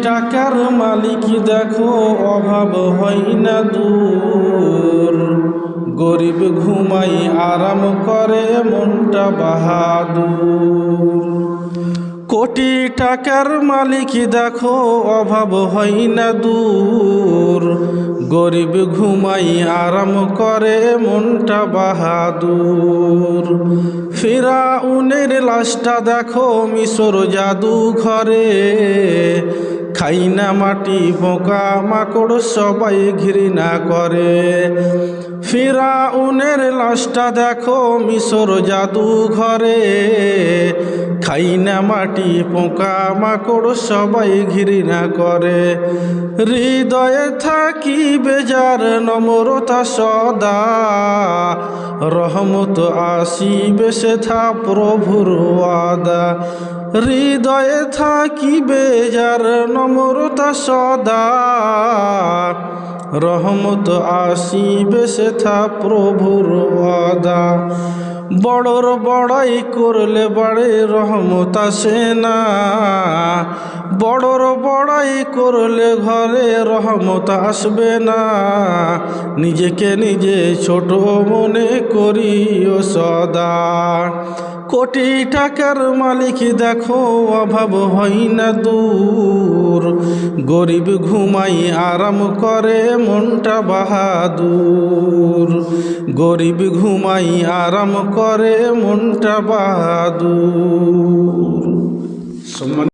টাকার মালিক দেখো অভাব হয় না দূর, গরিব ঘুমাই আরাম করে মনটা বাহাদুর। কোটি টাকার মালিক দেখো অভাব হয় না দূর, গরিব ঘুমাই আরাম করে মনটা বাহাদুর। ফিরাউনের লাশটা দেখো মিশর জাদু ঘরে, খাই না মাটি পোকা মাকড় সবাই ঘৃণা করে। ফিরাউনের লাশটা দেখো মিশর জাদু ঘরে, খাই না মাটি পোকা মাকড় সবাই ঘৃণা করে। হৃদয়ে থাকি বেজার নম্রতা সদা, রহমত আসিবে সেথা প্রভুর ওয়াদা। হৃদয়ে থাকি বেজার নম্রতা সদা, রহমত আসিবে সেথা প্রভুর ওয়াদা। বড়র বড়াই করলে বাড়ে রহমত আসে না, বড়র বড়াই করলে ঘরে রহমত আসবে না। নিজেকে নিজে ছোট মনে করিও সদা। কোটি টাকার মালিক দেখো অভাব হয় না দূর, গরিব ঘুমাই আরাম করে মনটা বাহাদুর। গরিব ঘুমাই আরাম করে মনটা বাহাদুর।